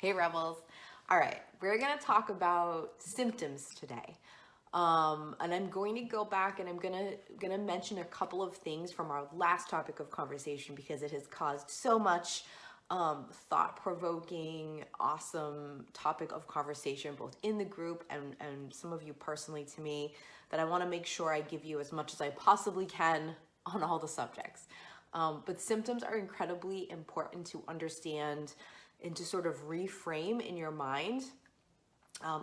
Hey Rebels. All right, we're gonna talk about symptoms today. And I'm going to go back and I'm gonna mention a couple of things from our last topic of conversation because it has caused so much thought-provoking, awesome topic of conversation, both in the group and some of you personally to me, that I want to make sure I give you as much as I possibly can on all the subjects. But symptoms are incredibly important to understand and to sort of reframe in your mind,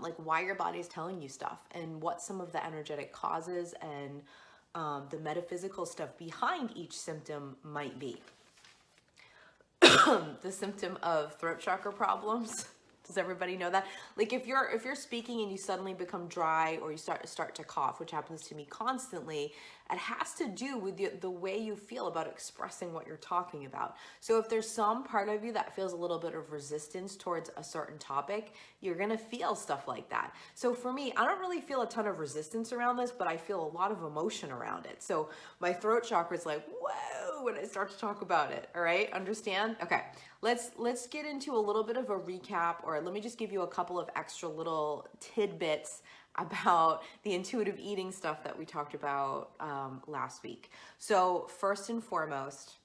like why your body is telling you stuff and what some of the energetic causes and the metaphysical stuff behind each symptom might be. The symptom of throat chakra problems. Does everybody know that? Like if you're speaking and you suddenly become dry or you start to cough, which happens to me constantly, it has to do with the way you feel about expressing what you're talking about. So if there's some part of you that feels a little bit of resistance towards a certain topic, you're gonna feel stuff like that. So for me, I don't really feel a ton of resistance around this, but I feel a lot of emotion around it. So my throat chakra is like, whoa, when I start to talk about it. All right, understand? Okay, let's get into a little bit of a recap, or let me just give you a couple of extra little tidbits about the intuitive eating stuff that we talked about last week. So first and foremost,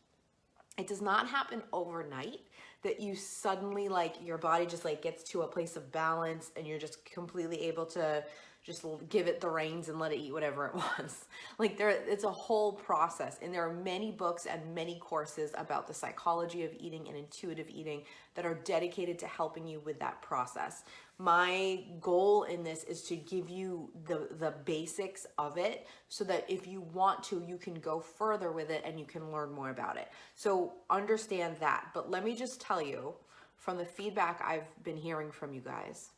it does not happen overnight that you suddenly, like, your body just like gets to a place of balance and you're just completely able to just give it the reins and let it eat whatever it wants. Like it's a whole process, and there are many books and many courses about the psychology of eating and intuitive eating that are dedicated to helping you with that process. My goal in this is to give you the basics of it so that if you want to, you can go further with it and you can learn more about it. So understand that. But let me just tell you from the feedback I've been hearing from you guys,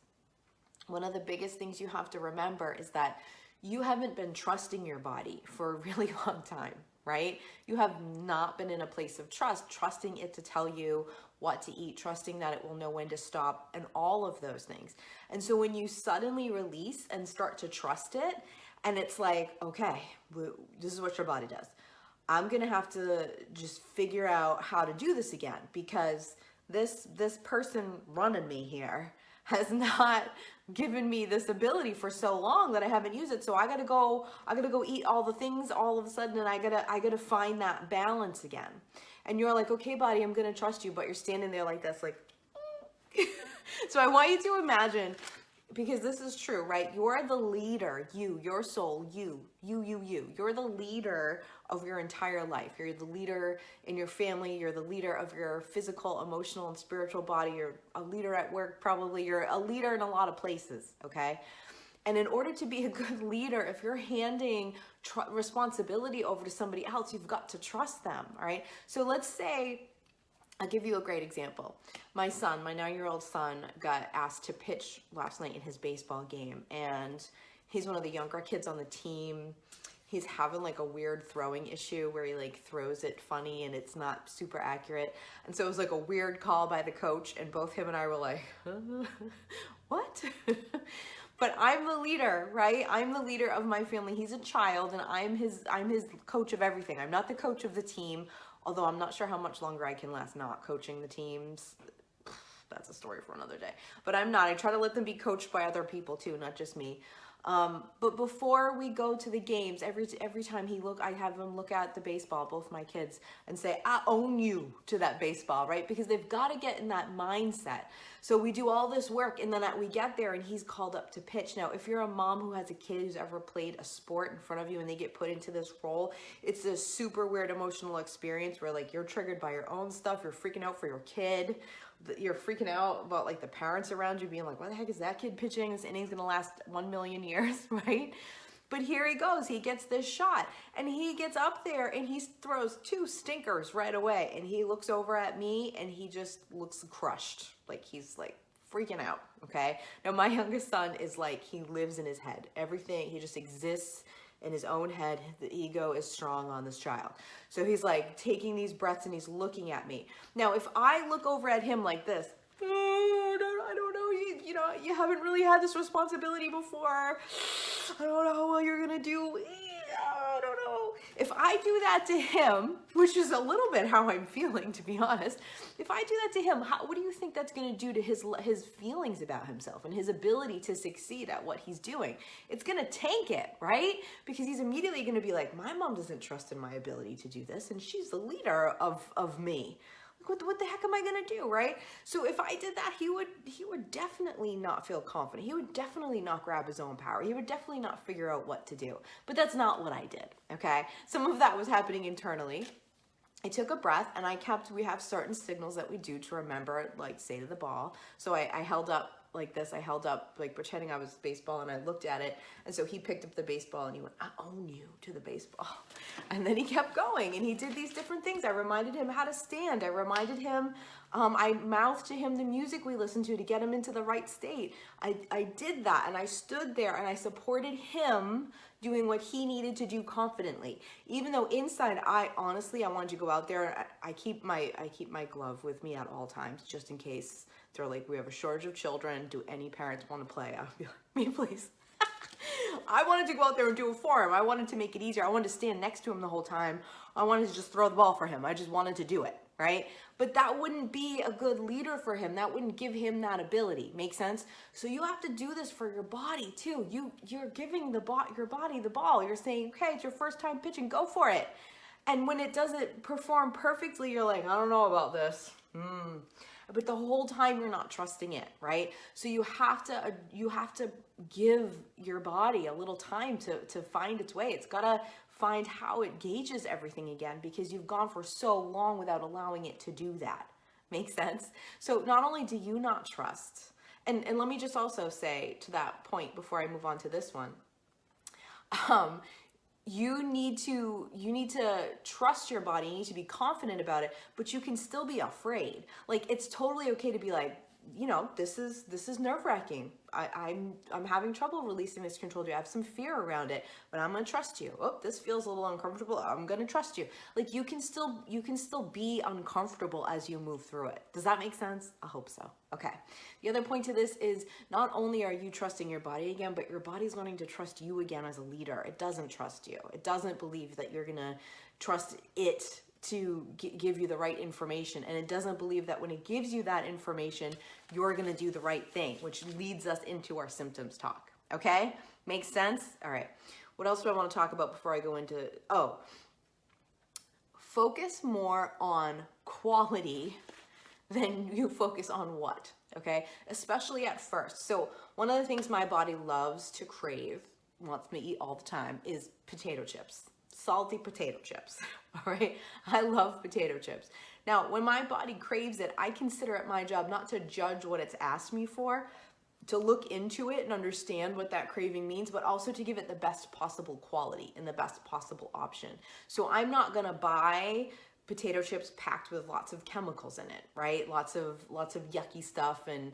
one of the biggest things you have to remember is that you haven't been trusting your body for a really long time, right? You have not been in a place of trusting it to tell you what to eat, trusting that it will know when to stop, and all of those things. And so when you suddenly release and start to trust it, and it's like, okay, this is what your body does. I'm gonna have to just figure out how to do this again, because this person running me here has not given me this ability for so long that I haven't used it. So I gotta go eat all the things all of a sudden, and I gotta find that balance again. And you're like, okay, body, I'm gonna trust you, but you're standing there like this, like, so I want you to imagine, because this is true, right? You're the leader, your soul, you. You're the leader of your entire life. You're the leader in your family. You're the leader of your physical, emotional, and spiritual body. You're a leader at work, probably. You're a leader in a lot of places, okay? And in order to be a good leader, if you're handing responsibility over to somebody else, you've got to trust them, all right? So let's say, I'll give you a great example. My son, my 9-year-old son, got asked to pitch last night in his baseball game, and he's one of the younger kids on the team. He's having like a weird throwing issue where he like throws it funny and it's not super accurate. And so it was like a weird call by the coach, and both him and I were like, what? But I'm the leader, right? I'm the leader of my family. He's a child, and I'm his coach of everything. I'm not the coach of the team, although I'm not sure how much longer I can last not coaching the teams. That's a story for another day. But I'm not. I try to let them be coached by other people too, not just me. But before we go to the games, every time I have him look at the baseball, both my kids, and say, I own you to that baseball, right? Because they've got to get in that mindset. So we do all this work, and then we get there and he's called up to pitch. Now, if you're a mom who has a kid who's ever played a sport in front of you and they get put into this role, it's a super weird emotional experience where like you're triggered by your own stuff. You're freaking out for your kid. You're freaking out about like the parents around you being like, what the heck is that kid pitching? This inning's gonna last 1 million years, right? But here he goes, he gets this shot, and he gets up there and he throws 2 stinkers right away, and he looks over at me and he just looks crushed, like he's like freaking out, okay? Now my youngest son is like, he lives in his head. Everything, he just exists in his own head. The ego is strong on this child. So he's like taking these breaths and he's looking at me. Now, if I look over at him like this, oh, I don't know, you haven't really had this responsibility before. I don't know how well you're gonna do. I don't know. If I do that to him, which is a little bit how I'm feeling, to be honest, if I do that to him, what do you think that's going to do to his feelings about himself and his ability to succeed at what he's doing? It's going to tank it, right? Because he's immediately going to be like, my mom doesn't trust in my ability to do this, and she's the leader of me. What the heck am I gonna do, right? So if I did that, he would definitely not feel confident. He would definitely not grab his own power. He would definitely not figure out what to do. But that's not what I did, okay? Some of that was happening internally. I took a breath and we have certain signals that we do to remember, like say to the ball. So I held up like this. I held up like pretending I was baseball, and I looked at it. And so he picked up the baseball and he went, I own you, to the baseball. And then he kept going and he did these different things. I reminded him how to stand. I reminded him, I mouthed to him the music we listened to get him into the right state. I did that, and I stood there and I supported him doing what he needed to do confidently. Even though inside, I wanted to go out there. I keep my glove with me at all times, just in case they're like, we have a shortage of children. Do any parents want to play? I'll be like, me, please. I wanted to go out there and do it for him. I wanted to make it easier. I wanted to stand next to him the whole time. I wanted to just throw the ball for him. I just wanted to do it, right? But that wouldn't be a good leader for him. That wouldn't give him that ability. Make sense? So you have to do this for your body too. You're giving your body the ball. You're saying, okay, it's your first time pitching, go for it. And when it doesn't perform perfectly, you're like, I don't know about this. But the whole time you're not trusting it, right? So you have to give your body a little time to find its way. It's gotta find how it gauges everything again, because you've gone for so long without allowing it to do that. Make sense? So not only do you not trust, and let me just also say to that point before I move on to this one, you need to trust your body. You need to be confident about it, but you can still be afraid. Like, it's totally okay to be like, you know, this is nerve-wracking. I'm having trouble releasing this control. I have some fear around it, but I'm gonna trust you. Oh, this feels a little uncomfortable. I'm gonna trust you. Like, you can still be uncomfortable as you move through it. Does that make sense? I hope so. Okay. The other point to this is, not only are you trusting your body again, but your body's learning to trust you again as a leader. It doesn't trust you. It doesn't believe that you're gonna trust it to give you the right information, and it doesn't believe that when it gives you that information, you're going to do the right thing, which leads us into our symptoms talk. Okay? Makes sense? All right. What else do I want to talk about before I go into, focus more on quality than you focus on what, okay? Especially at first. So one of the things my body loves to crave, wants me to eat all the time, is potato chips. Salty potato chips, all right? I love potato chips. Now, when my body craves it, I consider it my job not to judge what it's asked me for, to look into it and understand what that craving means, but also to give it the best possible quality and the best possible option. So I'm not gonna buy potato chips packed with lots of chemicals in it, right? Lots of yucky stuff and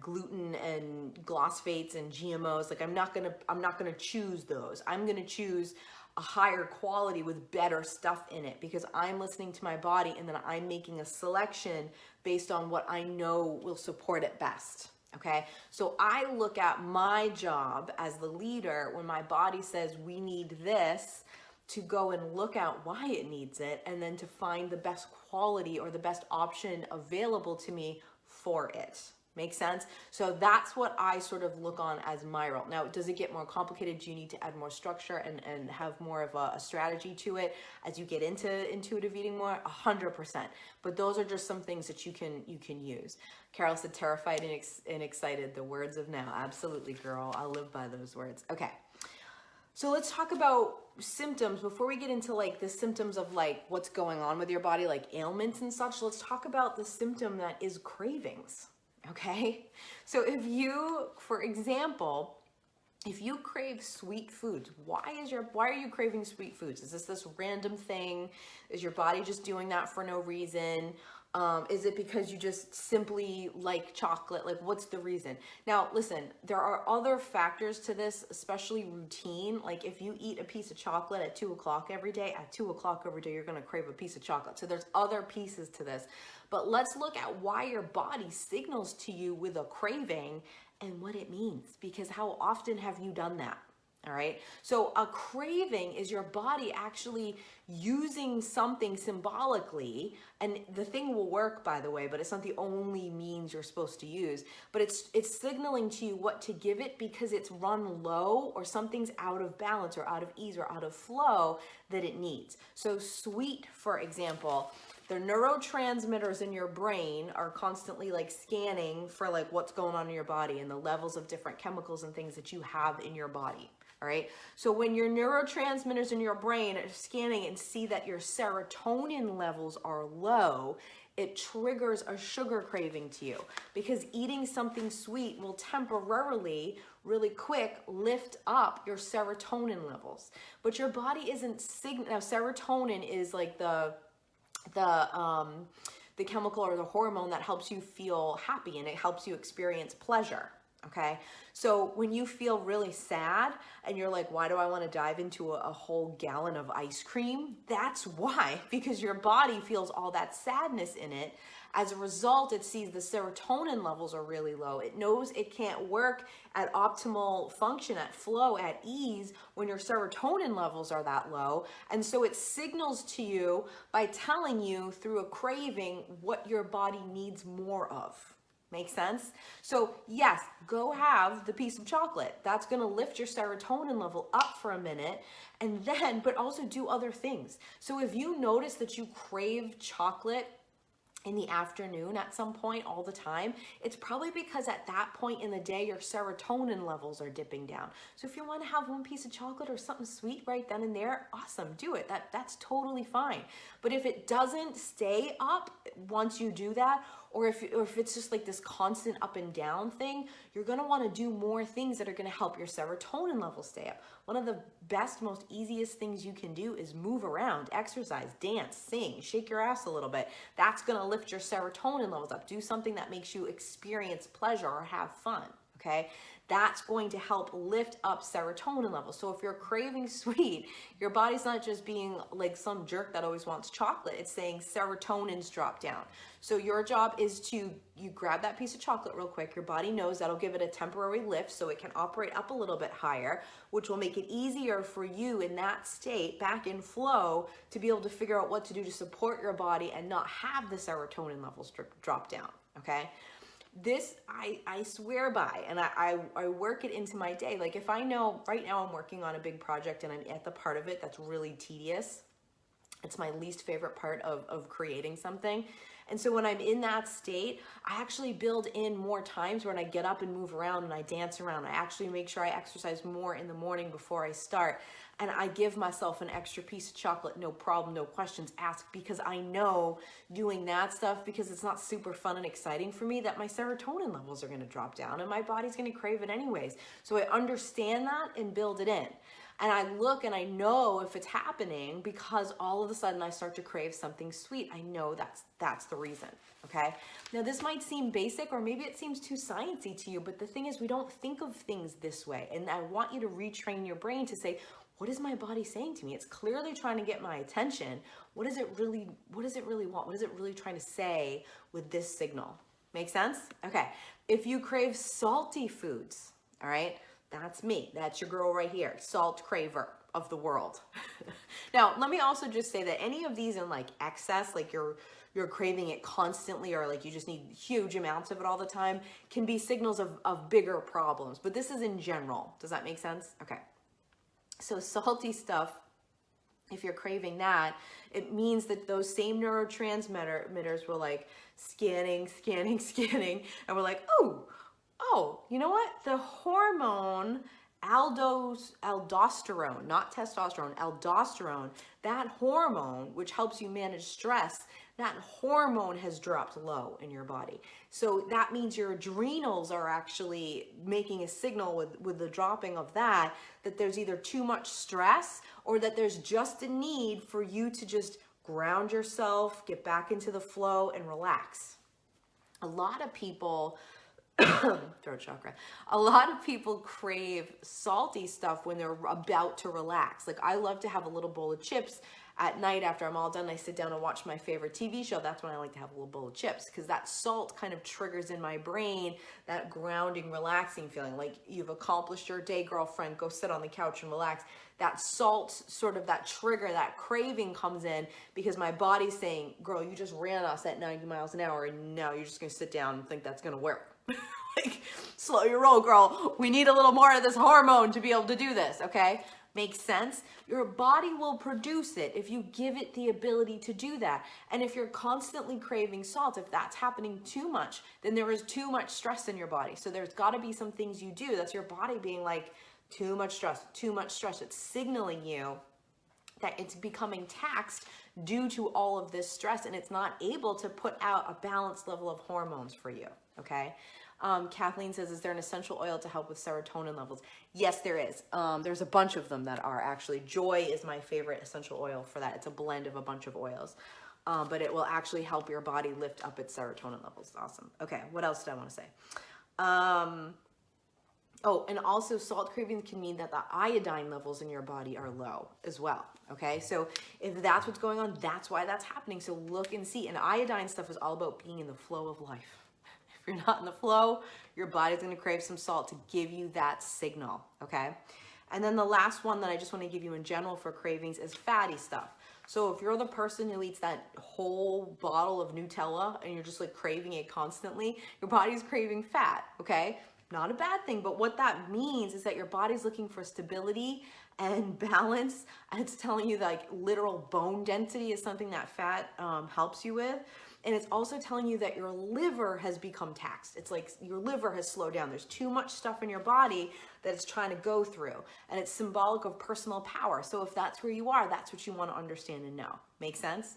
gluten and glyphosates and GMOs. Like, I'm not gonna choose those. I'm gonna choose a higher quality with better stuff in it, because I'm listening to my body, and then I'm making a selection based on what I know will support it best. Okay, so I look at my job as the leader when my body says we need this, to go and look at why it needs it, and then to find the best quality or the best option available to me for it. Make sense? So that's what I sort of look on as my role. Now, does it get more complicated? Do you need to add more structure and have more of a strategy to it as you get into intuitive eating more? 100%. But those are just some things that you can use. Carol said, terrified and excited, the words of now. Absolutely, girl. I live by those words. Okay. So let's talk about symptoms before we get into like the symptoms of like what's going on with your body, like ailments and such. Let's talk about the symptom that is cravings. Okay, so if you, for example, if you crave sweet foods, why are you craving sweet foods? Is this random thing? Is your body just doing that for no reason? Is it because you just simply like chocolate? Like, what's the reason? Now, listen, there are other factors to this, especially routine. Like, if you eat a piece of chocolate at 2 o'clock every day, at 2 o'clock every day, you're going to crave a piece of chocolate. So there's other pieces to this. But let's look at why your body signals to you with a craving and what it means. Because how often have you done that? All right. So a craving is your body actually using something symbolically, and the thing will work, by the way, but it's not the only means you're supposed to use. But it's signaling to you what to give it because it's run low or something's out of balance or out of ease or out of flow that it needs. So sweet, for example, the neurotransmitters in your brain are constantly like scanning for like what's going on in your body and the levels of different chemicals and things that you have in your body. All right. So when your neurotransmitters in your brain are scanning and see that your serotonin levels are low, it triggers a sugar craving to you because eating something sweet will temporarily, really quick, lift up your serotonin levels. But your body isn't now serotonin is like the chemical or the hormone that helps you feel happy and it helps you experience pleasure. Okay, so when you feel really sad and you're like, why do I want to dive into a whole gallon of ice cream? That's why, because your body feels all that sadness in it. As a result, it sees the serotonin levels are really low. It knows it can't work at optimal function, at flow, at ease when your serotonin levels are that low. And so it signals to you by telling you through a craving what your body needs more of. Make sense? So yes, go have the piece of chocolate. That's going to lift your serotonin level up for a minute, and then, but also do other things. So if you notice that you crave chocolate in the afternoon at some point all the time, it's probably because at that point in the day, your serotonin levels are dipping down. So if you want to have one piece of chocolate or something sweet right then and there, awesome, do it. That's totally fine. But if it doesn't stay up once you do that, or if it's just like this constant up and down thing, you're going to want to do more things that are going to help your serotonin levels stay up. One of the best, most easiest things you can do is move around, exercise, dance, sing, shake your ass a little bit. That's going to lift your serotonin levels up. Do something that makes you experience pleasure or have fun. Okay, that's going to help lift up serotonin levels. So if you're craving sweet, your body's not just being like some jerk that always wants chocolate. It's saying serotonin's drop down. So your job is you grab that piece of chocolate real quick. Your body knows that'll give it a temporary lift so it can operate up a little bit higher, which will make it easier for you in that state, back in flow, to be able to figure out what to do to support your body and not have the serotonin levels drop down, okay? This I swear by, and I work it into my day. Like if I know right now I'm working on a big project and I'm at the part of it that's really tedious, it's my least favorite part of creating something. And so when I'm in that state, I actually build in more times when I get up and move around and I dance around. I actually make sure I exercise more in the morning before I start. And I give myself an extra piece of chocolate, no problem, no questions asked, because I know doing that stuff, because it's not super fun and exciting for me, that my serotonin levels are going to drop down and my body's going to crave it anyways. So I understand that and build it in. And I look and I know if it's happening because all of a sudden I start to crave something sweet. I know that's the reason, okay? Now this might seem basic or maybe it seems too sciencey to you, but the thing is we don't think of things this way. And I want you to retrain your brain to say, what is my body saying to me? It's clearly trying to get my attention. What does it really want? What is it really trying to say with this signal? Make sense? Okay. If you crave salty foods, all right, that's me. That's your girl right here. Salt craver of the world. Now, let me also just say that any of these in like excess, like you're craving it constantly or like you just need huge amounts of it all the time, can be signals of bigger problems. But this is in general. Does that make sense? Okay. So salty stuff, if you're craving that, it means that those same neurotransmitters were like scanning, and we're like, oh, you know what? The hormone aldosterone, not testosterone, aldosterone, that hormone, which helps you manage stress, that hormone has dropped low in your body. So that means your adrenals are actually making a signal with the dropping of that there's either too much stress or that there's just a need for you to just ground yourself, get back into the flow and relax. A lot of people throat chakra. A lot of people crave salty stuff when they're about to relax. Like I love to have a little bowl of chips at night after I'm all done, I sit down and watch my favorite TV show. That's when I like to have a little bowl of chips, because that salt kind of triggers in my brain that grounding, relaxing feeling. Like you've accomplished your day, girlfriend, go sit on the couch and relax. That salt, sort of that trigger, that craving comes in because my body's saying, girl, you just ran us at 90 miles an hour and now you're just gonna sit down and think that's gonna work. Like, slow your roll, girl. We need a little more of this hormone to be able to do this, okay? Makes sense? Your body will produce it if you give it the ability to do that. And if you're constantly craving salt, if that's happening too much, then there is too much stress in your body. So there's gotta be some things you do. That's your body being like, too much stress, too much stress. It's signaling you that it's becoming taxed due to all of this stress, and it's not able to put out a balanced level of hormones for you, okay? Kathleen says, is there an essential oil to help with serotonin levels? Yes, there is. There's a bunch of them that are actually. Joy is my favorite essential oil for that. It's a blend of a bunch of oils, but it will actually help your body lift up its serotonin levels. Awesome. Okay, what else did I want to say? Oh, and also salt cravings can mean that the iodine levels in your body are low as well, okay? So if that's what's going on, that's why that's happening. So look and see. And iodine stuff is all about being in the flow of life. If you're not in the flow, your body's gonna crave some salt to give you that signal, okay? And then the last one that I just wanna give you in general for cravings is fatty stuff. So if you're the person who eats that whole bottle of Nutella and you're just like craving it constantly, your body's craving fat, okay? Not a bad thing, but what that means is that your body's looking for stability and balance, and it's telling you that like literal bone density is something that fat helps you with. And it's also telling you that your liver has become taxed. It's like your liver has slowed down. There's too much stuff in your body that it's trying to go through, and it's symbolic of personal power. So if that's where you are, that's what you want to understand and know. Make sense?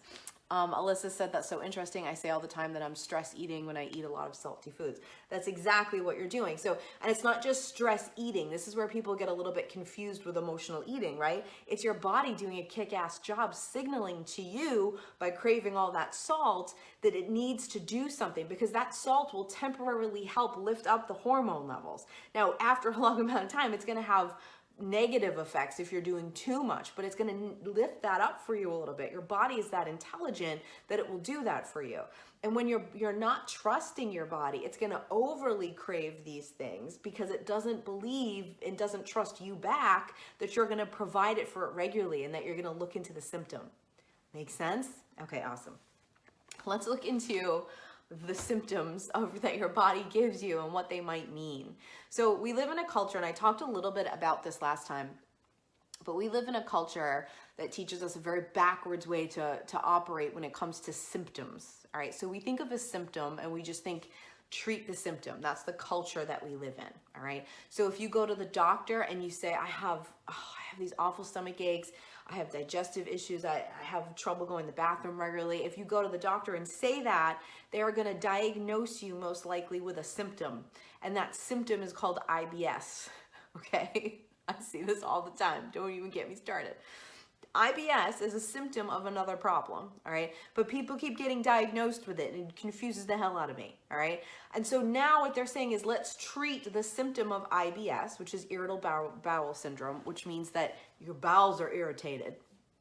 Alyssa said, that's so interesting. I say all the time that I'm stress eating when I eat a lot of salty foods. That's exactly what you're doing. So, and it's not just stress eating. This is where people get a little bit confused with emotional eating, right? It's your body doing a kick-ass job signaling to you by craving all that salt that it needs to do something, because that salt will temporarily help lift up the hormone levels. Now, after a long amount of time, it's going to have negative effects if you're doing too much, but it's going to lift that up for you a little bit. Your body is that intelligent that it will do that for you. And when you're not trusting your body, it's going to overly crave these things because it doesn't believe and doesn't trust you back that you're going to provide it for it regularly and that you're going to look into the symptom. Make sense? Okay, awesome. Let's look into the symptoms that your body gives you and what they might mean. So we live in a culture, and I talked a little bit about this last time, but we live in a culture that teaches us a very backwards way to operate when it comes to symptoms. All right, so we think of a symptom and we just think, treat the symptom. That's the culture that we live in. All right, so if you go to the doctor and you say, I have these awful stomach aches, I have digestive issues, I have trouble going to the bathroom regularly. If you go to the doctor and say that, they are going to diagnose you most likely with a symptom. And that symptom is called IBS. Okay? I see this all the time. Don't even get me started. IBS is a symptom of another problem, all right? But people keep getting diagnosed with it, and it confuses the hell out of me, all right? And so now what they're saying is, let's treat the symptom of IBS, which is irritable bowel syndrome, which means that your bowels are irritated.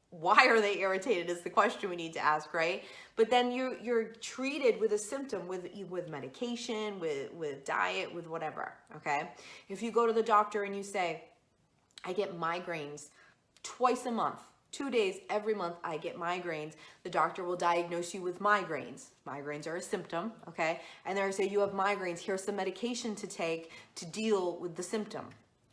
Why are they irritated is the question we need to ask, right? But then you're treated with a symptom with medication, with diet, with whatever, okay? If you go to the doctor and you say, I get migraines twice a month, 2 days every month I get migraines, the doctor will diagnose you with migraines. Migraines are a symptom, okay? And they'll say, you have migraines, here's some medication to take to deal with the symptom,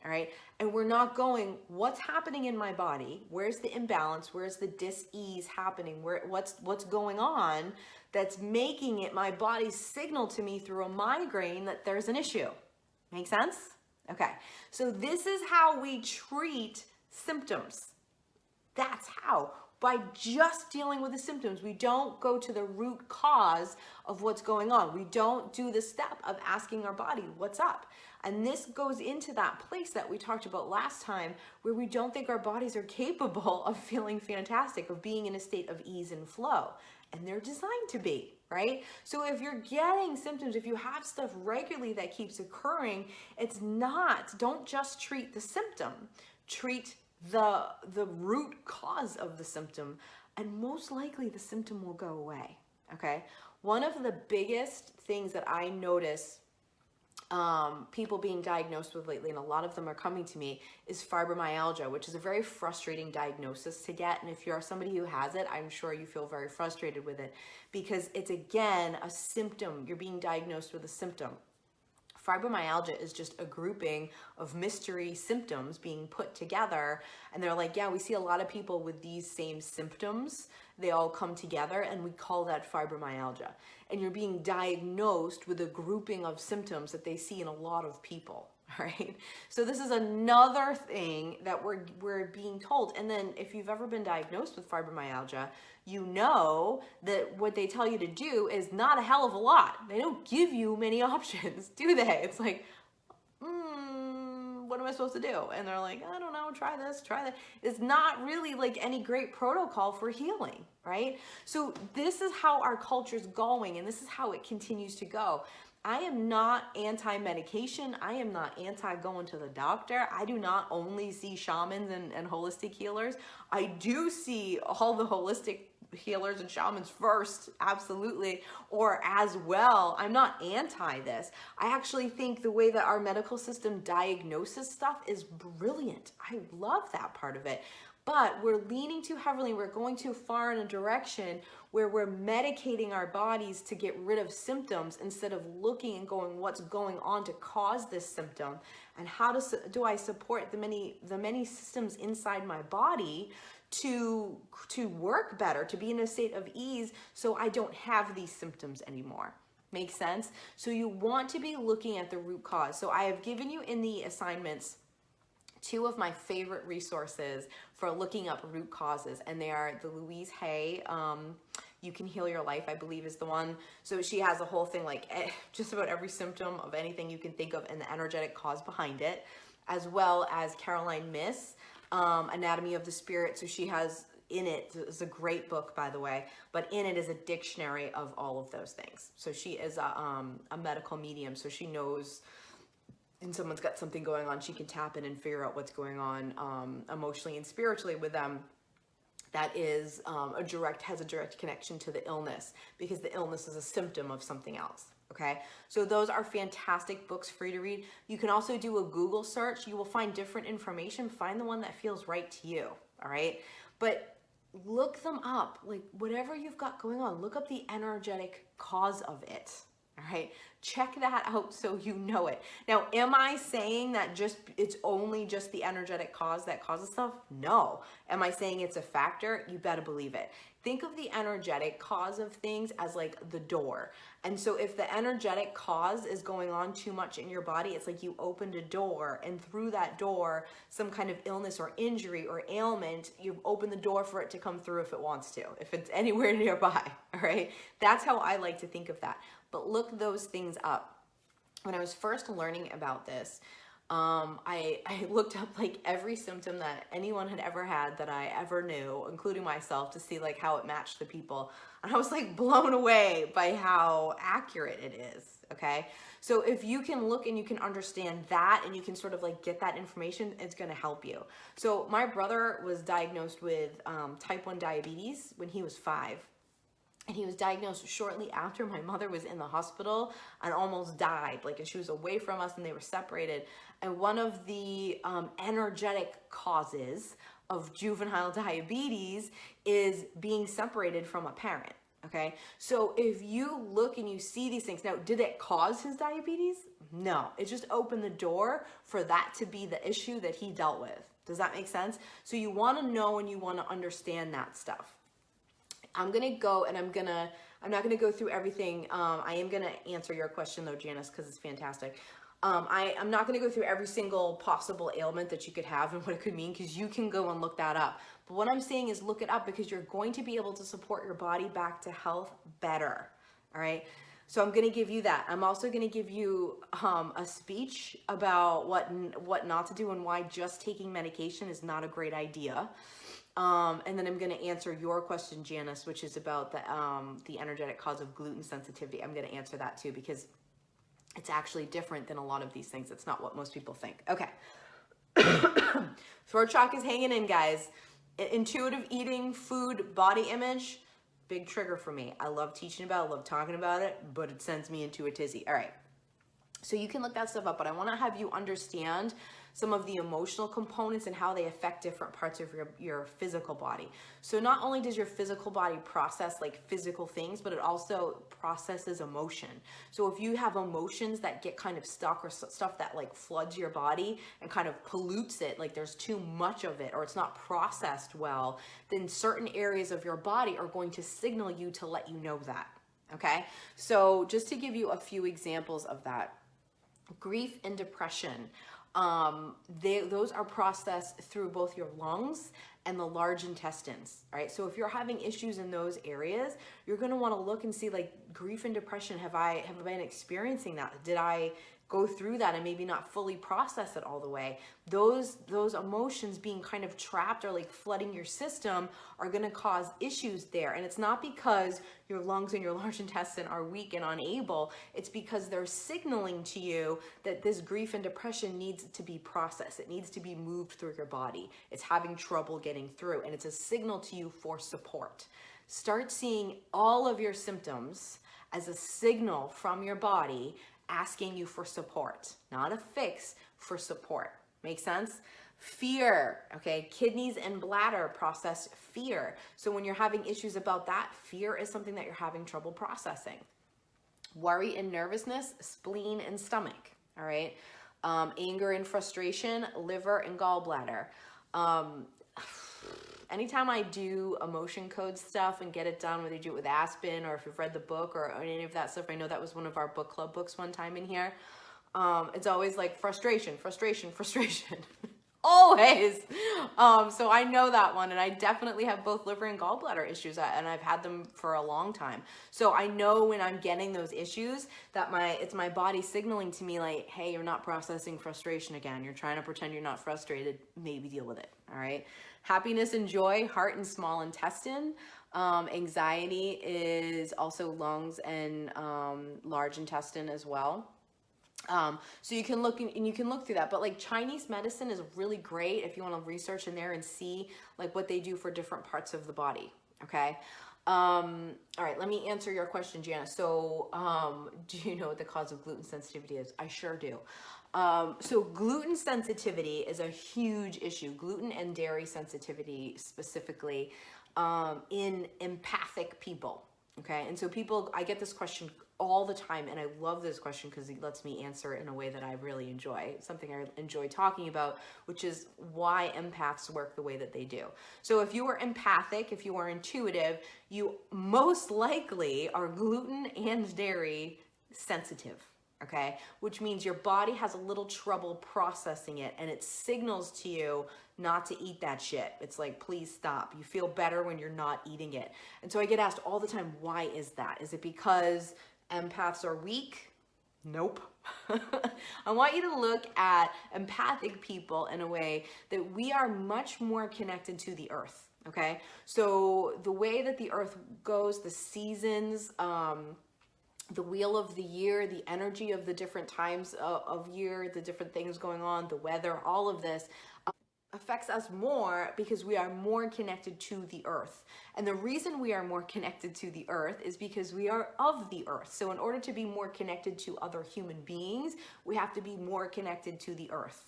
all right? And we're not going, what's happening in my body? Where's the imbalance? Where's the dis-ease happening? What's going on that's making it my body signal to me through a migraine that there's an issue? Make sense? Okay, so this is how we treat symptoms. That's how, by just dealing with the symptoms. We don't go to the root cause of what's going on. We don't do the step of asking our body, what's up? And this goes into that place that we talked about last time, where we don't think our bodies are capable of feeling fantastic, of being in a state of ease and flow. And they're designed to be, right? So if you're getting symptoms, if you have stuff regularly that keeps occurring, don't just treat the symptom, treat the root cause of the symptom, and most likely the symptom will go away. Okay, one of the biggest things that I notice people being diagnosed with lately, and a lot of them are coming to me, is fibromyalgia, which is a very frustrating diagnosis to get. And if you're somebody who has it, I'm sure you feel very frustrated with it, because it's, again, a symptom. You're being diagnosed with a symptom. Fibromyalgia is just a grouping of mystery symptoms being put together, and they're like, yeah, we see a lot of people with these same symptoms. They all come together, and we call that fibromyalgia. And you're being diagnosed with a grouping of symptoms that they see in a lot of people, right? So this is another thing that we're being told. And then if you've ever been diagnosed with fibromyalgia, you know that what they tell you to do is not a hell of a lot. They don't give you many options, do they? It's like, what am I supposed to do? And they're like, I don't know, try this, try that. It's not really like any great protocol for healing, right? So this is how our culture's going, and this is how it continues to go. I am not anti-medication. I am not anti-going to the doctor. I do not only see shamans and holistic healers. I do see all the holistic healers and shamans first, absolutely, or as well. I'm not anti this. I actually think the way that our medical system diagnoses stuff is brilliant. I love that part of it. But we're leaning too heavily, we're going too far in a direction where we're medicating our bodies to get rid of symptoms instead of looking and going, what's going on to cause this symptom, and how do I support the many systems inside my body to work better, to be in a state of ease, so I don't have these symptoms anymore. Make sense? So you want to be looking at the root cause. So I have given you in the assignments two of my favorite resources for looking up root causes, and they are the Louise Hay, You Can Heal Your Life, I believe is the one. So she has a whole thing, like just about every symptom of anything you can think of and the energetic cause behind it, as well as Caroline Myss, Anatomy of the Spirit. So she has in it, it's a great book, by the way, but in it is a dictionary of all of those things. So she is a medical medium, so she knows and someone's got something going on, she can tap in and figure out what's going on emotionally and spiritually with them. That is has a direct connection to the illness, because the illness is a symptom of something else. Okay, so those are fantastic books for you to read. You can also do a Google search. You will find different information. Find the one that feels right to you. All right, but look them up. Like whatever you've got going on, look up the energetic cause of it. All right, check that out so you know it. Now, am I saying that it's only just the energetic cause that causes stuff? No. Am I saying it's a factor? You better believe it. Think of the energetic cause of things as like the door. And so if the energetic cause is going on too much in your body, it's like you opened a door, and through that door, some kind of illness or injury or ailment, you've opened the door for it to come through if it wants to, if it's anywhere nearby, all right? That's how I like to think of that. But look those things up. When I was first learning about this, I looked up like every symptom that anyone had ever had that I ever knew, including myself, to see like how it matched the people. And I was like blown away by how accurate it is. Okay. So if you can look and you can understand that, and you can sort of like get that information, it's going to help you. So my brother was diagnosed with type 1 diabetes when he was 5. And he was diagnosed shortly after my mother was in the hospital and almost died. Like, and she was away from us and they were separated. And one of the energetic causes of juvenile diabetes is being separated from a parent. Okay. So if you look and you see these things, now, did it cause his diabetes? No, it just opened the door for that to be the issue that he dealt with. Does that make sense? So you want to know and you want to understand that stuff. I'm going to go and I'm not going to go through everything. I am going to answer your question though, Janice, because it's fantastic. I'm not going to go through every single possible ailment that you could have and what it could mean, because you can go and look that up. But what I'm saying is look it up, because you're going to be able to support your body back to health better. All right. So I'm going to give you that. I'm also going to give you a speech about what not to do and why just taking medication is not a great idea. And then I'm going to answer your question, Janice, which is about the energetic cause of gluten sensitivity. I'm going to answer that too, because it's actually different than a lot of these things. It's not what most people think. Okay. Throat chakra is hanging in, guys. Intuitive eating, food, body image, big trigger for me. I love teaching about it, I love talking about it, but it sends me into a tizzy. All right. So you can look that stuff up, but I want to have you understand some of the emotional components and how they affect different parts of your physical body. So not only does your physical body process like physical things, but it also processes emotion. So if you have emotions that get kind of stuck or stuff that like floods your body and kind of pollutes it, like there's too much of it or it's not processed well, then certain areas of your body are going to signal you to let you know that. Okay? So just to give you a few examples of that, grief and depression, those are processed through both your lungs and the large intestines, right? So if you're having issues in those areas, you're going to want to look and see like grief and depression. Have I been experiencing that? Did I go through that and maybe not fully process it all the way? Those emotions being kind of trapped or like flooding your system are going to cause issues there. And it's not because your lungs and your large intestine are weak and unable. It's because they're signaling to you that this grief and depression needs to be processed. It needs to be moved through your body. It's having trouble getting through, and it's a signal to you for support. Start seeing all of your symptoms as a signal from your body asking you for support, not a fix, for support. Make sense? Fear, okay? Kidneys and bladder process fear. So when you're having issues about that, fear is something that you're having trouble processing. Worry and nervousness, spleen and stomach, all right? Anger and frustration, liver and gallbladder. Anytime I do emotion code stuff and get it done, whether you do it with Aspen or if you've read the book or any of that stuff, I know that was one of our book club books one time in here. It's always like frustration, frustration, frustration. Always. So I know that one, and I definitely have both liver and gallbladder issues, and I've had them for a long time. So I know when I'm getting those issues that it's my body signaling to me like, hey, you're not processing frustration again. You're trying to pretend you're not frustrated. Maybe deal with it. All right. Happiness and joy, heart and small intestine. Anxiety is also lungs and large intestine as well. So you can look and you can look through that, but like Chinese medicine is really great if you want to research in there and see like what they do for different parts of the body. Okay. All right, let me answer your question, Jana. So, do you know what the cause of gluten sensitivity is? I sure do. So gluten sensitivity is a huge issue. Gluten and dairy sensitivity specifically, in empathic people. Okay. And so I get this question all the time, and I love this question because it lets me answer it in a way that I really enjoy, something I enjoy talking about, which is why empaths work the way that they do. So if you are empathic, if you are intuitive, you most likely are gluten and dairy sensitive. Okay, which means your body has a little trouble processing it, and it signals to you not to eat that shit. It's like, please stop. You feel better when you're not eating it. And so I get asked all the time, why is that? Is it because empaths are weak? Nope. I want you to look at empathic people in a way that we are much more connected to the earth. Okay, so the way that the earth goes, the seasons, the wheel of the year, the energy of the different times of year, the different things going on, the weather, all of this affects us more because we are more connected to the earth. And the reason we are more connected to the earth is because we are of the earth. So in order to be more connected to other human beings, we have to be more connected to the earth.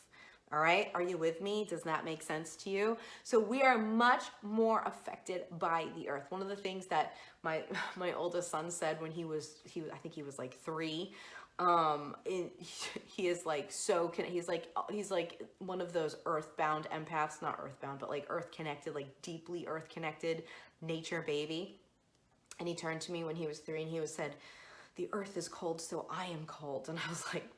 All right, are you with me? Does that make sense to you? So we are much more affected by the earth. One of the things that my oldest son said when he was I think he was like 3, he is like he's like one of those earthbound empaths, not earthbound, but like earth connected, like deeply earth connected nature baby. And he turned to me when he was 3 and he said, "The earth is cold, so I am cold." And I was like,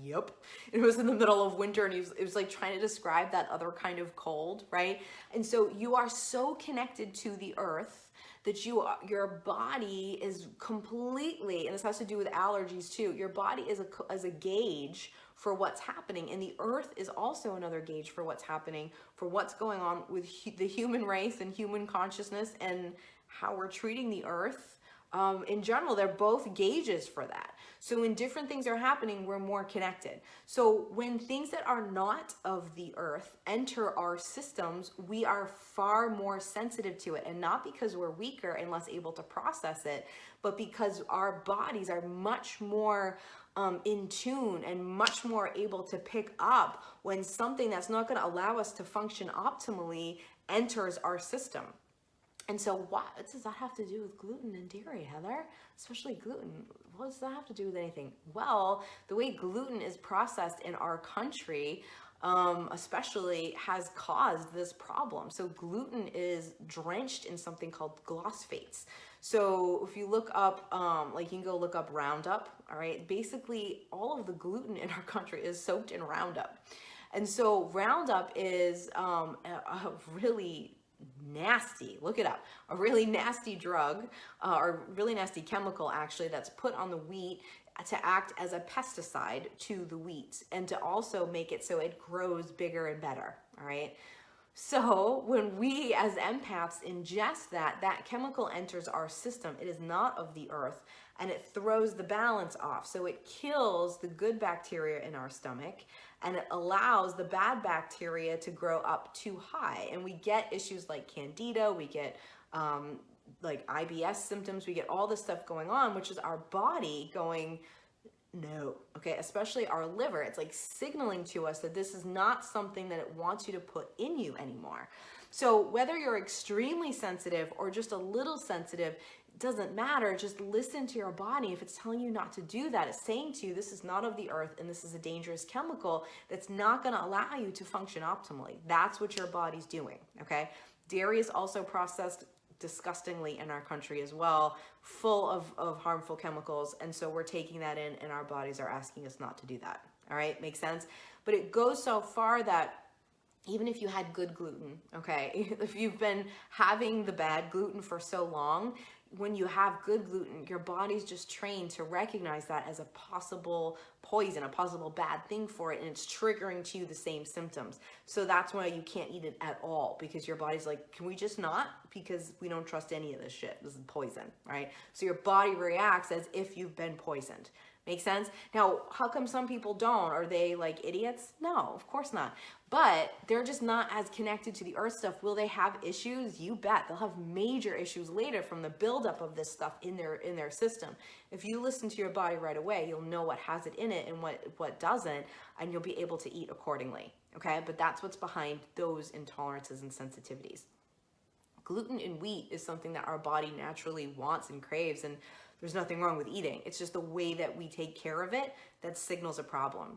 yep. It was in the middle of winter, and it was like trying to describe that other kind of cold, right? And so you are so connected to the earth that your body is completely, and this has to do with allergies too, your body is a gauge for what's happening, and the earth is also another gauge for what's happening, for what's going on with the human race and human consciousness and how we're treating the earth. in general, they're both gauges for that. So when different things are happening, we're more connected. So when things that are not of the earth enter our systems, we are far more sensitive to it. And not because we're weaker and less able to process it, but because our bodies are much more in tune and much more able to pick up when something that's not going to allow us to function optimally enters our system. And so what does that have to do with gluten and dairy, Heather? Especially gluten. What does that have to do with anything? Well, the way gluten is processed in our country, especially, has caused this problem. So gluten is drenched in something called glyphosates. So if you look up, like you can go look up Roundup, all right? Basically, all of the gluten in our country is soaked in Roundup. And so Roundup is a really nasty, look it up, a really nasty drug, or really nasty chemical actually, that's put on the wheat to act as a pesticide to the wheat and to also make it so it grows bigger and better, all right? So when we as empaths ingest that chemical enters our system. It is not of the earth, and it throws the balance off. So it kills the good bacteria in our stomach, and it allows the bad bacteria to grow up too high. And we get issues like Candida, we get like IBS symptoms, we get all this stuff going on, which is our body going, no, okay, especially our liver. It's like signaling to us that this is not something that it wants you to put in you anymore. So whether you're extremely sensitive or just a little sensitive, it doesn't matter. Just listen to your body. If it's telling you not to do that, it's saying to you, this is not of the earth and this is a dangerous chemical that's not going to allow you to function optimally. That's what your body's doing, okay? Dairy is also processed disgustingly in our country as well, full of harmful chemicals, and so we're taking that in and our bodies are asking us not to do that. All right, makes sense? But it goes so far that even if you had good gluten, okay, if you've been having the bad gluten for so long, when you have good gluten, your body's just trained to recognize that as a possible poison, a possible bad thing for it, and it's triggering to you the same symptoms. So that's why you can't eat it at all, because your body's like, can we just not? Because we don't trust any of this shit. This is poison, right? So your body reacts as if you've been poisoned. Make sense? Now, how come some people don't? Are they like idiots? No, of course not. But they're just not as connected to the earth stuff. Will they have issues? You bet. They'll have major issues later from the buildup of this stuff in their system. If you listen to your body right away, you'll know what has it in it and what doesn't, and you'll be able to eat accordingly. Okay? But that's what's behind those intolerances and sensitivities. Gluten in wheat is something that our body naturally wants and craves, and there's nothing wrong with eating. It's just the way that we take care of it that signals a problem.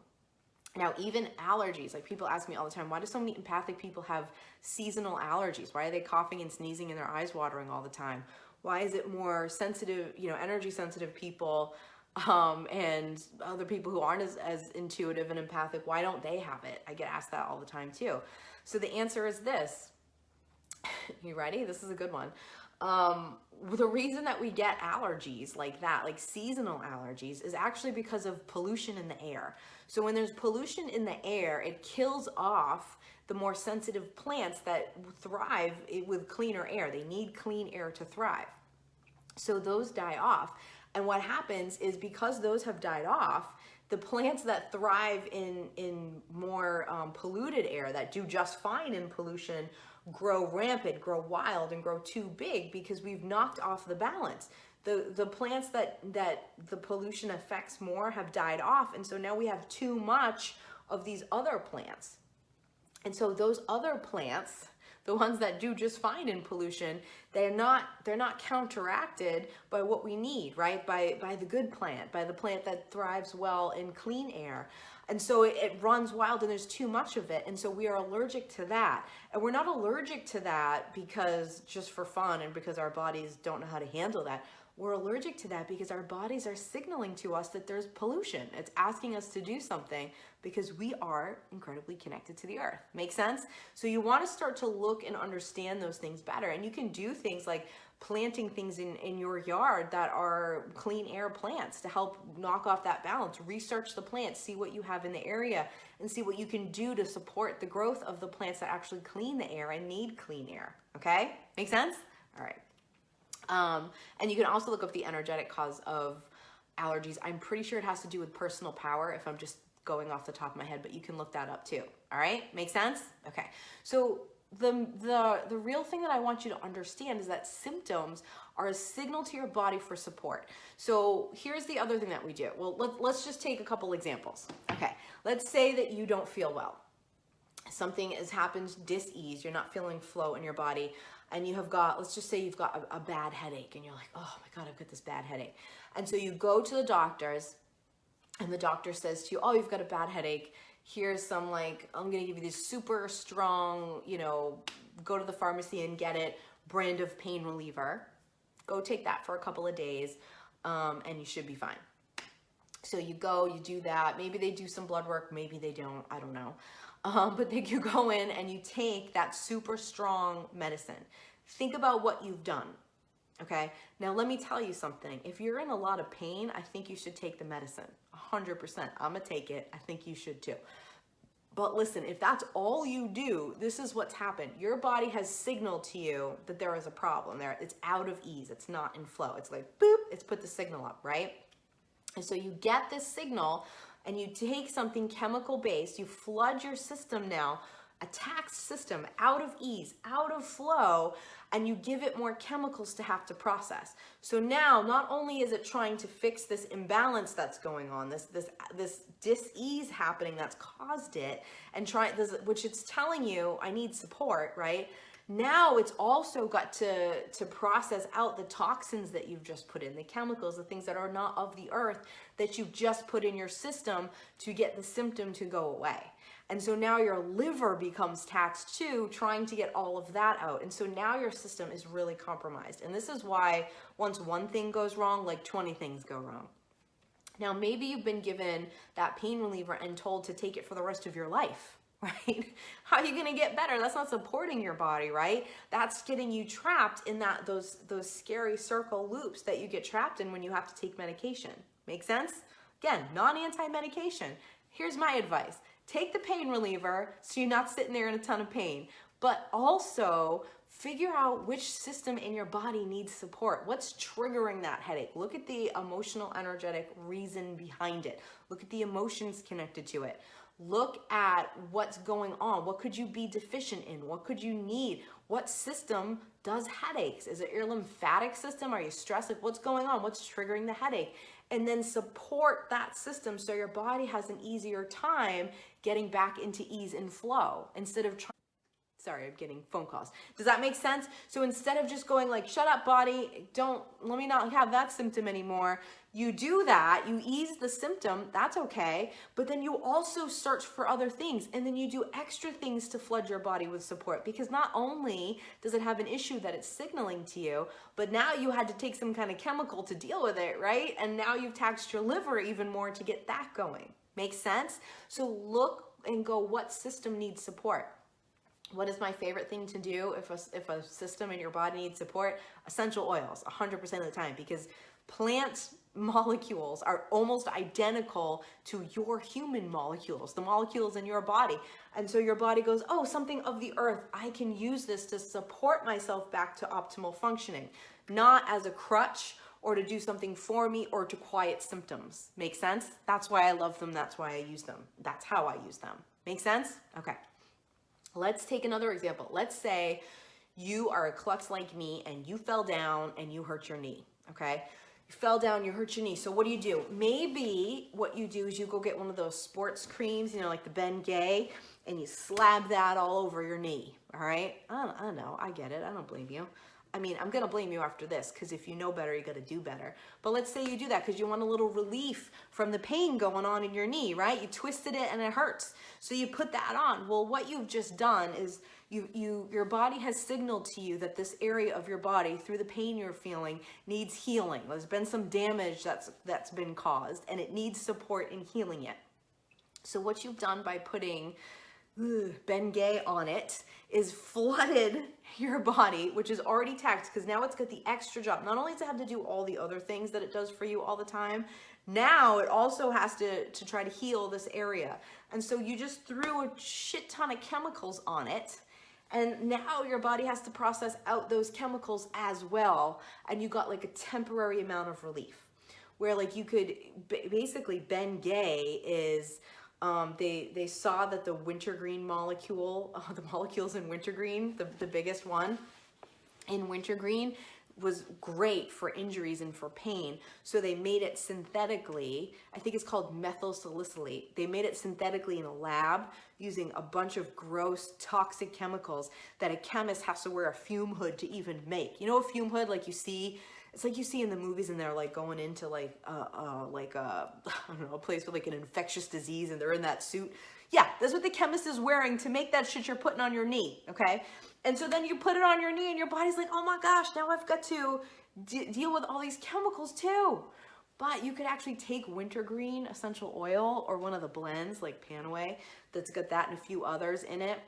Now, even allergies, like people ask me all the time, why do so many empathic people have seasonal allergies? Why are they coughing and sneezing and their eyes watering all the time? Why is it more sensitive, energy sensitive people and other people who aren't as intuitive and empathic, why don't they have it? I get asked that all the time too. So the answer is this. You ready? This is a good one. The reason that we get allergies like that, like seasonal allergies, is actually because of pollution in the air. So when there's pollution in the air, it kills off the more sensitive plants that thrive with cleaner air. They need clean air to thrive. So those die off. And what happens is, because those have died off, the plants that thrive in more polluted air, that do just fine in pollution, grow rampant, grow wild, and grow too big because we've knocked off the balance. The plants that the pollution affects more have died off, and so now we have too much of these other plants. And so those other plants, the ones that do just fine in pollution, they're not counteracted by what we need, right? By the good plant, by the plant that thrives well in clean air. And so it runs wild and there's too much of it. And so we are allergic to that. And we're not allergic to that because just for fun and because our bodies don't know how to handle that. We're allergic to that because our bodies are signaling to us that there's pollution. It's asking us to do something because we are incredibly connected to the earth. Make sense? So you want to start to look and understand those things better. And you can do things like planting things in your yard that are clean air plants to help knock off that balance. Research the plants, see what you have in the area, and see what you can do to support the growth of the plants that actually clean the air and need clean air. Okay? Make sense? All right. And you can also look up the energetic cause of allergies. I'm pretty sure it has to do with personal power if I'm just going off the top of my head, but you can look that up too. All right, make sense? Okay. So the real thing that I want you to understand is that symptoms are a signal to your body for support. So here's the other thing that we do. Well, let's just take a couple examples. Okay, let's say that you don't feel well. Something has happened, dis-ease, you're not feeling flow in your body, and you have got, let's just say you've got a bad headache, and you're like, oh my God, I've got this bad headache. And so you go to the doctors, and the doctor says to you, oh, you've got a bad headache. Here's some, like, I'm gonna give you this super strong, you know, go to the pharmacy and get it, brand of pain reliever. Go take that for a couple of days, and you should be fine. So you go, you do that. Maybe they do some blood work, maybe they don't, I don't know. But then you go in and you take that super strong medicine. Think about what you've done, okay? Now let me tell you something. If you're in a lot of pain, I think you should take the medicine, 100%. I'm gonna take it, I think you should too. But listen, if that's all you do, this is what's happened. Your body has signaled to you that there is a problem there. It's out of ease, it's not in flow. It's like, boop, it's put the signal up, right? And so you get this signal, and you take something chemical based, you flood your system now, a taxed system, out of ease, out of flow, and you give it more chemicals to have to process. So now, not only is it trying to fix this imbalance that's going on, this dis-ease happening that's caused it, and which it's telling you, I need support, right? Now it's also got to process out the toxins that you've just put in, the chemicals, the things that are not of the earth that you've just put in your system to get the symptom to go away. And so now your liver becomes taxed too, trying to get all of that out. And so now your system is really compromised. And this is why once one thing goes wrong, like 20 things go wrong. Now, maybe you've been given that pain reliever and told to take it for the rest of your life. Right? How are you going to get better? That's not supporting your body, right? That's getting you trapped in those scary circle loops that you get trapped in when you have to take medication. Make sense? Again, non-anti-medication. Here's my advice. Take the pain reliever so you're not sitting there in a ton of pain, but also figure out which system in your body needs support. What's triggering that headache? Look at the emotional, energetic reason behind it. Look at the emotions connected to it. Look at what's going on. What could you be deficient in? What could you need? What system does headaches? Is it your lymphatic system? Are you stressed? Like, what's going on? What's triggering the headache? And then support that system so your body has an easier time getting back into ease and flow instead of trying. Sorry, I'm getting phone calls. Does that make sense? So instead of just going like, shut up, body, let me not have that symptom anymore. You do that, you ease the symptom, that's okay. But then you also search for other things, and then you do extra things to flood your body with support, because not only does it have an issue that it's signaling to you, but now you had to take some kind of chemical to deal with it, right? And now you've taxed your liver even more to get that going. Make sense? So look and go, what system needs support? What is my favorite thing to do if a system in your body needs support? Essential oils, 100% of the time, because plant molecules are almost identical to your human molecules, the molecules in your body. And so your body goes, oh, something of the earth, I can use this to support myself back to optimal functioning, not as a crutch or to do something for me or to quiet symptoms. Make sense? That's why I love them. That's why I use them. That's how I use them. Make sense? Okay. Let's take another example. Let's say you are a klutz like me and you fell down and you hurt your knee, okay? You fell down, you hurt your kney. So what do? Maybe what you do is you go get one of those sports creams, you know, like the Bengay, and you slab that all over your knee, all right? I don't know, I get it, I don't blame you. I mean, I'm gonna blame you after this, because if you know better, you gotta do better. But let's say you do that because you want a little relief from the pain going on in your knee, right? You twisted it and it hurts. So you put that on. Well, what you've just done is your body has signaled to you that this area of your body, through the pain you're feeling, needs healing. There's been some damage that's been caused, and it needs support in healing it. So what you've done by putting Bengay on it is flooded your body, which is already taxed, because now it's got the extra job. Not only does it have to do all the other things that it does for you all the time, now it also has to try to heal this area. And so you just threw a shit ton of chemicals on it, And now your body has to process out those chemicals as well, and you got like a temporary amount of relief. Where like you could basically, Ben Gay is they saw that the wintergreen molecule, the molecules in wintergreen, the biggest one in wintergreen, was great for injuries and for pain. So they made it synthetically. I think it's called methyl salicylate. They made it synthetically in a lab using a bunch of gross toxic chemicals that a chemist has to wear a fume hood to even make. You know, a fume hood like you see, it's like you see in the movies, and they're like going into like I don't know, a place with like an infectious disease, and they're in that suit. Yeah, that's what the chemist is wearing to make that shit you're putting on your knee, okay? And so then you put it on your knee and your body's like, oh my gosh, now I've got to deal with all these chemicals too. But you could actually take wintergreen essential oil or one of the blends like Panaway that's got that and a few others in it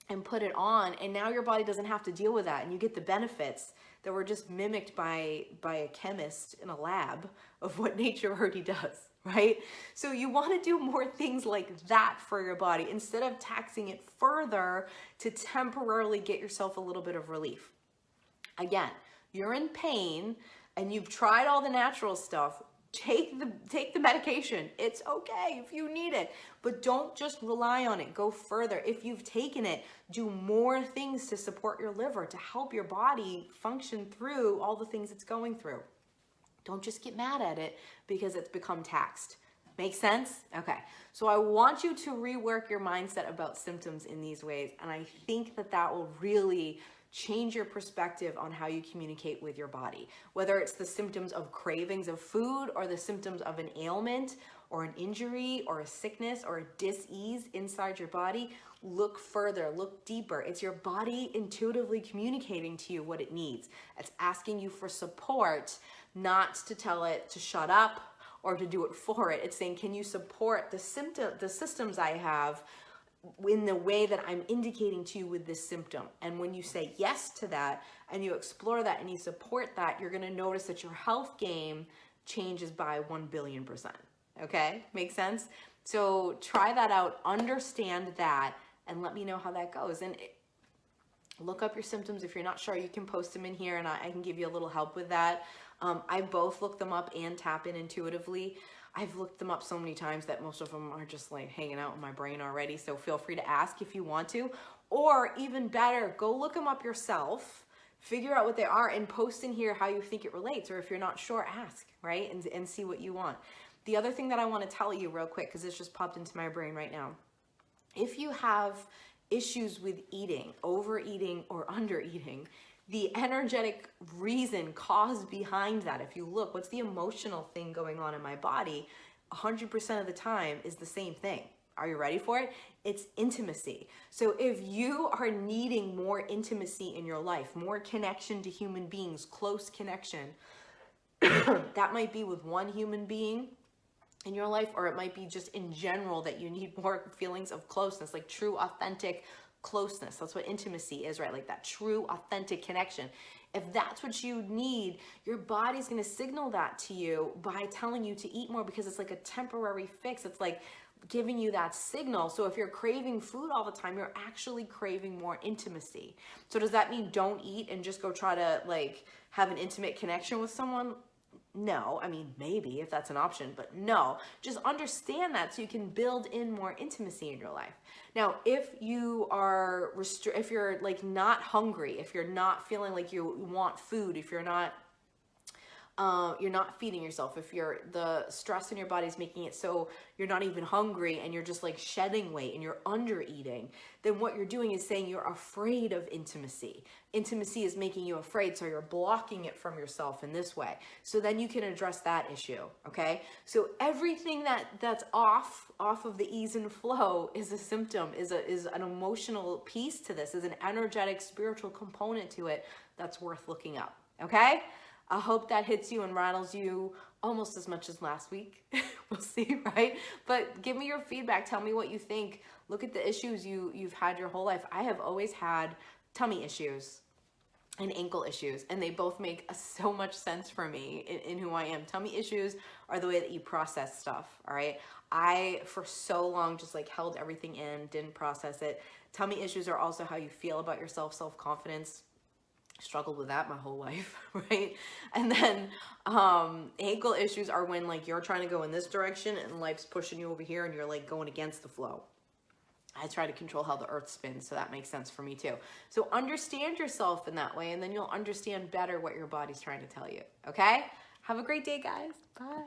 and put it on, and now your body doesn't have to deal with that, and you get the benefits that were just mimicked by a chemist in a lab of what nature already does, right? So you want to do more things like that for your body instead of taxing it further to temporarily get yourself a little bit of relief. Again, you're in pain and you've tried all the natural stuff. Take the medication. It's okay if you need it, but don't just rely on it. Go further. If you've taken it, do more things to support your liver, to help your body function through all the things it's going through. Don't just get mad at it because it's become taxed. Make sense? Okay. So I want you to rework your mindset about symptoms in these ways, and I think that will really change your perspective on how you communicate with your body. Whether it's the symptoms of cravings of food or the symptoms of an ailment or an injury or a sickness or a dis-ease inside your body, look further, look deeper. It's your body intuitively communicating to you what it needs. It's asking you for support, not to tell it to shut up or to do it for it. It's saying, can you support the systems I have in the way that I'm indicating to you with this symptom? And when you say yes to that and you explore that and you support that, you're going to notice that your health game changes by 1,000,000,000%. Okay? Make sense? So try that out, understand that, and let me know how that goes. And look up your symptoms. If you're not sure, you can post them in here and I can give you a little help with that. I both look them up and tap in intuitively. I've looked them up so many times that most of them are just like hanging out in my brain already. So feel free to ask if you want to, or even better, go look them up yourself, figure out what they are and post in here how you think it relates. Or if you're not sure, ask, right? And see what you want. The other thing that I want to tell you real quick, because this just popped into my brain right now. If you have issues with eating, overeating or undereating, the energetic reason, cause behind that, if you look, what's the emotional thing going on in my body, 100% of the time is the same thing. Are you ready for it? It's intimacy. So if you are needing more intimacy in your life, more connection to human beings, close connection, that might be with one human being in your life, or it might be just in general that you need more feelings of closeness, like true, authentic closeness. That's what intimacy is, right? Like that true, authentic connection. If that's what you need, your body's going to signal that to you by telling you to eat more, because it's like a temporary fix. It's like giving you that signal. So if you're craving food all the time, you're actually craving more intimacy. So does that mean don't eat and just go try to like have an intimate connection with someone? No, I mean, maybe if that's an option, but no, just understand that so you can build in more intimacy in your life. Now, if you are, if you're like not hungry, if you're not feeling like you want food, if you're not feeding yourself, if the stress in your body is making it so you're not even hungry and you're just like shedding weight and you're under eating, then what you're doing is saying you're afraid of intimacy. Intimacy is making you afraid, so you're blocking it from yourself in this way. So then you can address that issue, okay? So everything that's off of the ease and flow is a symptom, is an emotional piece to this, is an energetic, spiritual component to it that's worth looking up, okay? I hope that hits you and rattles you almost as much as last week. We'll see, right? But give me your feedback. Tell me what you think. Look at the issues you've had your whole life. I have always had tummy issues and ankle issues, and they both make so much sense for me in who I am. Tummy issues are the way that you process stuff, all right? I, for so long, just like held everything in, didn't process it. Tummy issues are also how you feel about yourself, self-confidence. Struggled with that my whole life, right? And then ankle issues are when like you're trying to go in this direction and life's pushing you over here and you're like going against the flow. I try to control how the earth spins, so that makes sense for me too. So understand yourself in that way, and then you'll understand better what your body's trying to tell you, okay? Have a great day, guys. Bye.